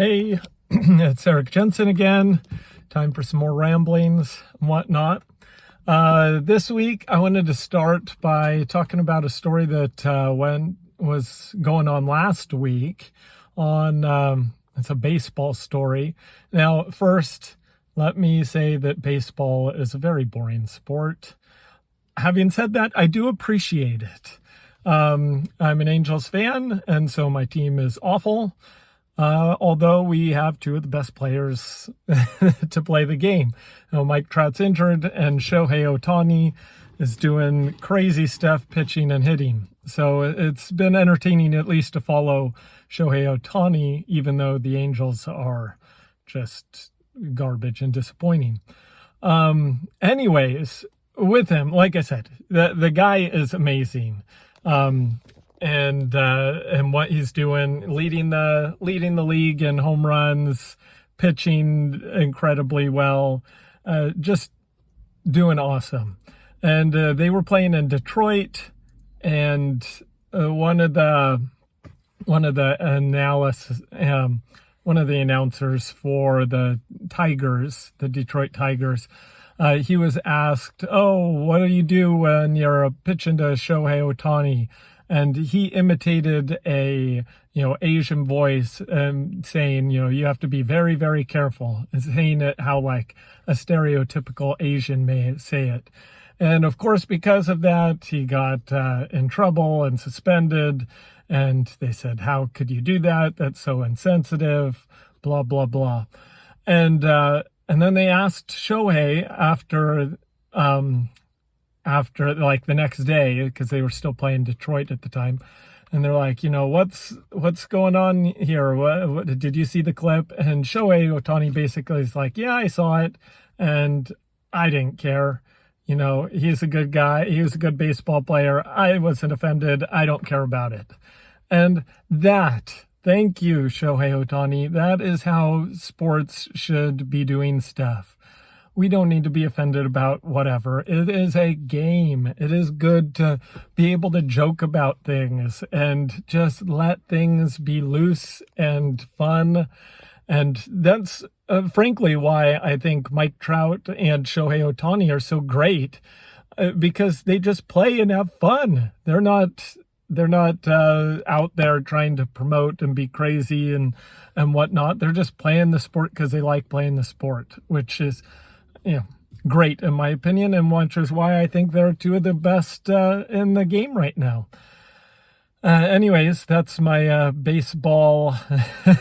Hey, it's Eric Jensen again. Time for some more ramblings and whatnot. This week, I wanted to start by talking about a story that was going on last week on, it's a baseball story. Now, first, let me say that baseball is a very boring sport. Having said that, I do appreciate it. I'm an Angels fan, and so my team is awful. Although we have two of the best players to play the game. Mike Trout's injured, and Shohei Ohtani is doing crazy stuff pitching and hitting. So it's been entertaining at least to follow Shohei Ohtani, even though the Angels are just garbage and disappointing. Anyways, with him, like I said, the guy is amazing. And what he's doing, leading the league in home runs, pitching incredibly well, just doing awesome. And they were playing in Detroit, and one of the announcers for the Tigers, the Detroit Tigers, he was asked, "Oh, what do you do when you're pitching to Shohei Ohtani?" And he imitated a, Asian voice saying, you have to be very, very careful, and saying it how like a stereotypical Asian may say it. And of course, because of that, he got in trouble and suspended. And they said, how could you do that? That's so insensitive, blah, blah, blah. And then they asked Shohei after like the next day, because they were still playing Detroit at the time, and they're like, what's going on here? What did you see the clip? And Shohei Ohtani basically is like, yeah, I saw it, and I didn't care. He's a good guy. He was a good baseball player. I wasn't offended. I don't care about it. And thank you, Shohei Ohtani. That is how sports should be doing stuff. We don't need to be offended about whatever. It is a game. It is good to be able to joke about things and just let things be loose and fun. And that's frankly why I think Mike Trout and Shohei Ohtani are so great, because they just play and have fun. They're not out there trying to promote and be crazy and whatnot. They're just playing the sport because they like playing the sport, which is great in my opinion, and which is why I think they're two of the best in the game right now. Anyways, that's my baseball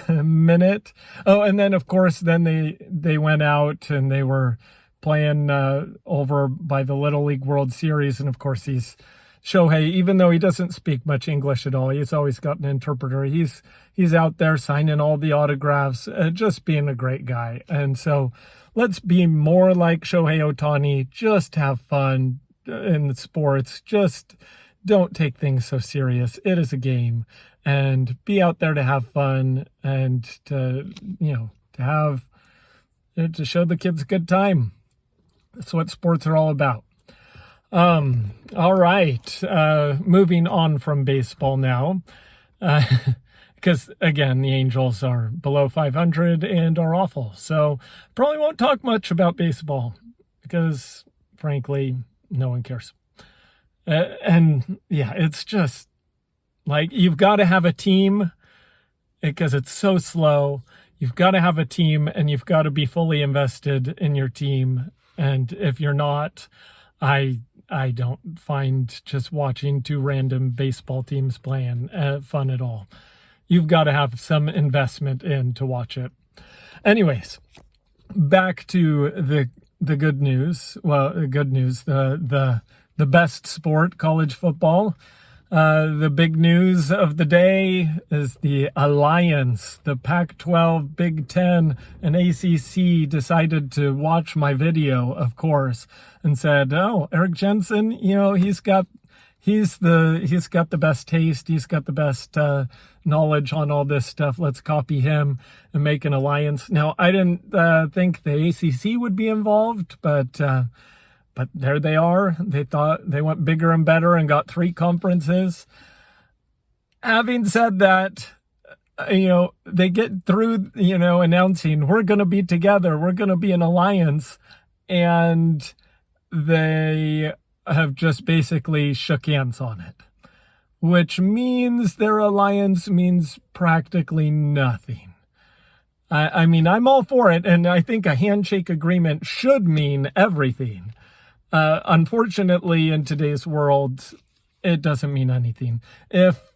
minute. Oh, and then of course, then they went out and they were playing over by the Little League World Series, and of course Shohei, even though he doesn't speak much English at all, he's always got an interpreter. He's out there signing all the autographs, just being a great guy. And so let's be more like Shohei Ohtani. Just have fun in the sports. Just don't take things so serious. It is a game, and be out there to have fun and to show the kids a good time. That's what sports are all about. All right. Moving on from baseball now, because again, the Angels are below 500 and are awful. So probably won't talk much about baseball because frankly, no one cares. And yeah, it's just like, you've got to have a team because it's so slow. You've got to have a team, and you've got to be fully invested in your team. And if you're not, I don't find just watching two random baseball teams playing fun at all. You've got to have some investment in to watch it. Anyways, back to the good news. Well, the good news, the best sport, college football. The big news of the day is the alliance. The Pac-12, Big Ten, and ACC decided to watch my video, of course, and said, "Oh, Eric Jensen, he's got the best taste. He's got the best knowledge on all this stuff. Let's copy him and make an alliance." Now, I didn't think the ACC would be involved, but there they are. They thought they went bigger and better and got 3 conferences. Having said that, they get through, announcing we're going to be together, we're going to be an alliance, and they have just basically shook hands on it, which means their alliance means practically nothing. I mean, I'm all for it, and I think a handshake agreement should mean everything. Unfortunately, in today's world, it doesn't mean anything. If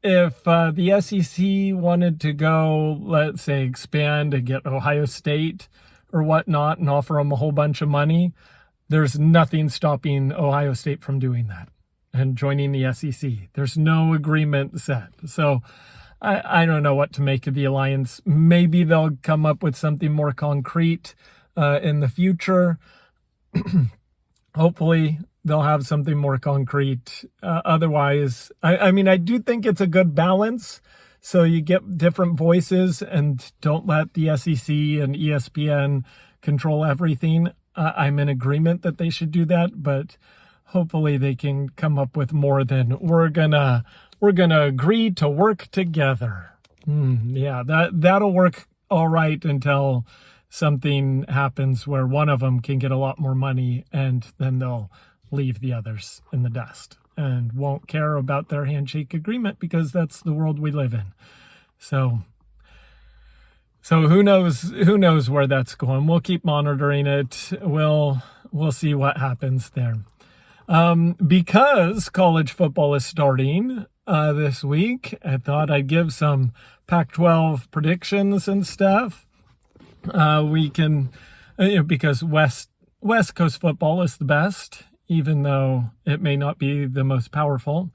the SEC wanted to go, let's say, expand and get Ohio State or whatnot and offer them a whole bunch of money, there's nothing stopping Ohio State from doing that and joining the SEC. There's no agreement set. So I don't know what to make of the alliance. Maybe they'll come up with something more concrete in the future. Hopefully they'll have something more concrete. Otherwise, I mean, I do think it's a good balance. So you get different voices and don't let the SEC and ESPN control everything. I'm in agreement that they should do that, but hopefully they can come up with more than we're gonna agree to work together. Yeah, that'll work all right until something happens where one of them can get a lot more money, and then they'll leave the others in the dust and won't care about their handshake agreement, because that's the world we live in. So who knows where that's going. We'll keep monitoring it. We'll see what happens there. Because college football is starting this week, I thought I'd give some Pac-12 predictions and stuff. We can, because West Coast football is the best, even though it may not be the most powerful,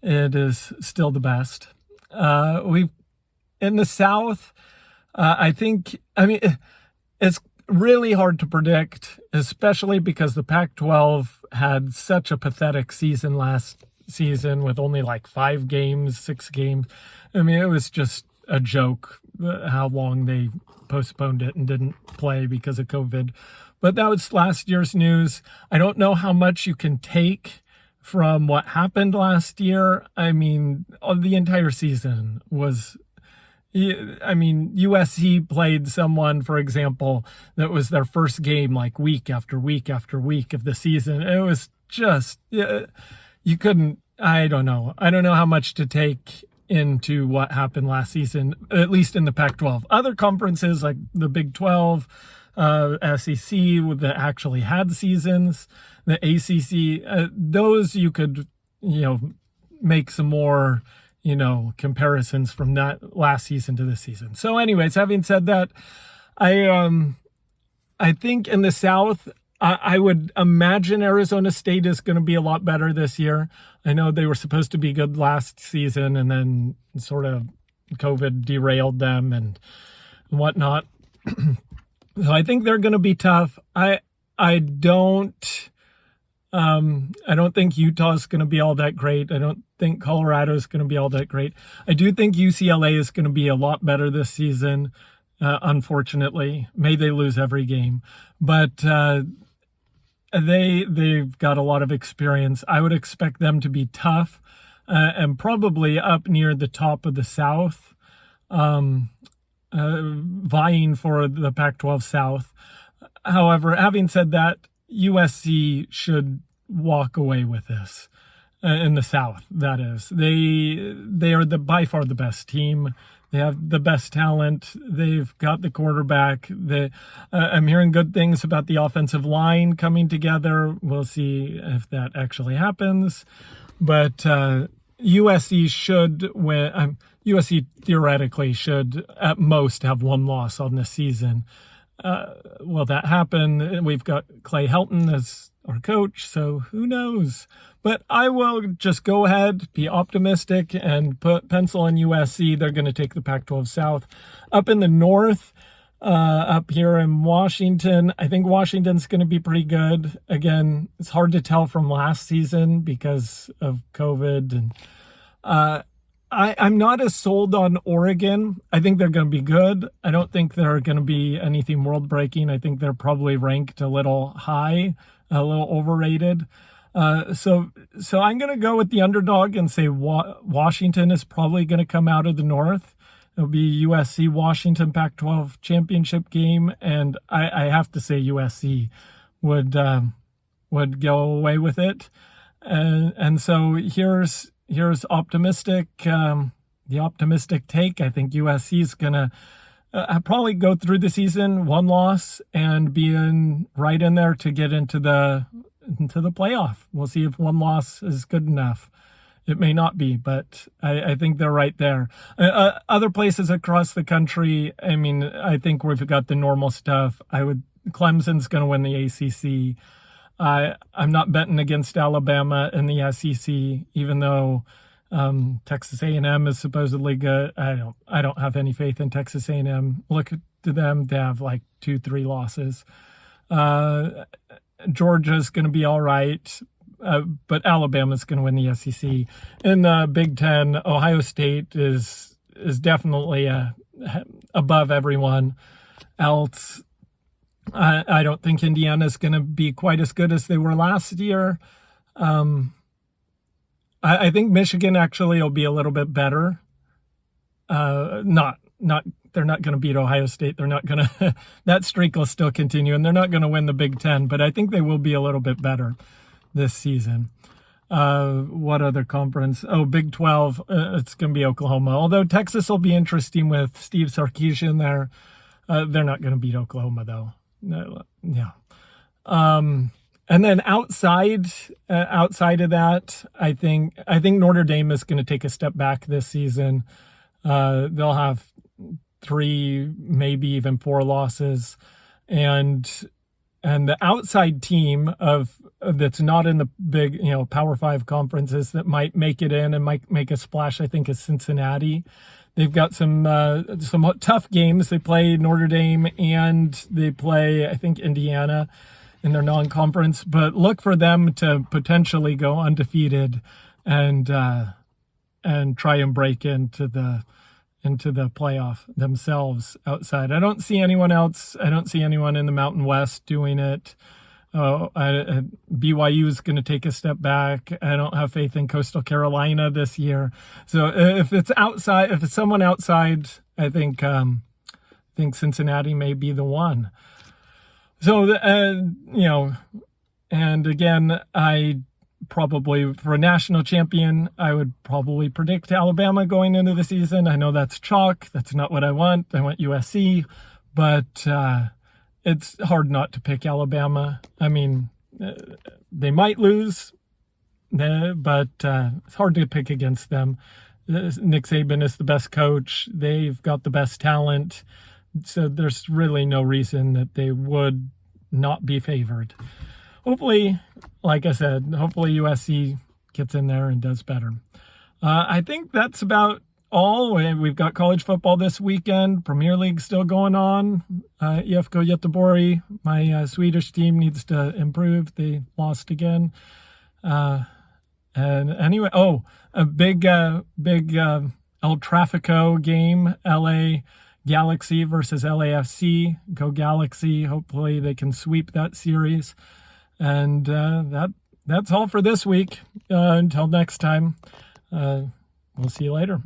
it is still the best. In the South, it's really hard to predict, especially because the Pac-12 had such a pathetic season last season with only like 5 games, 6 games. I mean, it was just a joke how long they postponed it and didn't play because of COVID. But that was last year's news. I don't know how much you can take from what happened last year. I mean, the entire season was... I mean, USC played someone, for example, that was their first game like week after week after week of the season. It was just, you couldn't, I don't know how much to take into what happened last season, at least in the Pac-12. Other conferences like the Big 12, SEC, that actually had seasons, the ACC, those you could, make some more comparisons from that last season to this season. So anyways, having said that, I think in the South, I would imagine Arizona State is going to be a lot better this year. I know they were supposed to be good last season, and then sort of COVID derailed them and whatnot. So I think they're going to be tough. I don't think Utah's going to be all that great. I don't think Colorado is going to be all that great. I do think UCLA is going to be a lot better this season. Unfortunately, may they lose every game, but they've got a lot of experience. I would expect them to be tough and probably up near the top of the South, vying for the Pac-12 South. However, having said that, USC should walk away with this in the South. That is, they are by far the best team. They have the best talent. They've got the quarterback. I'm hearing good things about the offensive line coming together. We'll see if that actually happens. But USC should win. USC theoretically should at most have 1 loss on this season. Will that happen? We've got Clay Helton as our coach, so who knows? But I will just go ahead, be optimistic, and put pencil in USC. They're going to take the Pac-12 South. Up in the North, up here in Washington, I think Washington's going to be pretty good. Again, it's hard to tell from last season because of COVID. And I'm not as sold on Oregon. I think they're going to be good. I don't think they're going to be anything world-breaking. I think they're probably ranked a little high, a little overrated. So I'm going to go with the underdog and say Washington is probably going to come out of the North It'll be USC Washington Pac-12 championship game, and I have to say USC would go away with it, and so here's optimistic. The optimistic take. I think USC is gonna probably go through the season 1 loss and be right in there to get into the playoff. We'll see if 1 loss is good enough. It may not be, but I think they're right there. Other places across the country, I mean, I think we've got the normal stuff. Clemson's going to win the ACC. I'm not betting against Alabama in the SEC, even though Texas A&M is supposedly good. I don't have any faith in Texas A&M. Look to them; they have like 2-3 losses. Georgia's going to be all right, but Alabama's going to win the SEC. In the Big Ten, Ohio State is definitely above everyone else. I don't think Indiana's going to be quite as good as they were last year. I think Michigan actually will be a little bit better. They're not going to beat Ohio State. They're not going to, that streak will still continue, and they're not going to win the Big Ten, but I think they will be a little bit better this season. What other conference? Big 12, it's going to be Oklahoma. Although Texas will be interesting with Steve Sarkisian there. They're not going to beat Oklahoma though. No, yeah. And then outside of that, I think Notre Dame is going to take a step back this season. They'll have 3, maybe even 4 losses, and the outside team that's not in the big, Power 5 conferences that might make it in and might make a splash, I think, is Cincinnati. They've got some tough games. They play Notre Dame and they play, I think, Indiana in their non-conference, but look for them to potentially go undefeated and try and break into the playoff themselves outside. I don't see anyone else. I don't see anyone in the Mountain West doing it. BYU is going to take a step back. I don't have faith in Coastal Carolina this year. So if it's someone outside, I think Cincinnati may be the one. So, and again, I probably, for a national champion, I would probably predict Alabama going into the season. I know that's chalk. That's not what I want. I want USC, but it's hard not to pick Alabama. I mean, they might lose, but it's hard to pick against them. Nick Saban is the best coach. They've got the best talent. So there's really no reason that they would not be favored. Hopefully, like I said, USC gets in there and does better. I think that's about all. We've got college football this weekend. Premier League still going on. IFK Göteborg, my Swedish team, needs to improve. They lost again. And anyway, a big El Trafico game, LA Galaxy versus LAFC. Go Galaxy. Hopefully they can sweep that series. And that's all for this week. Until next time, we'll see you later.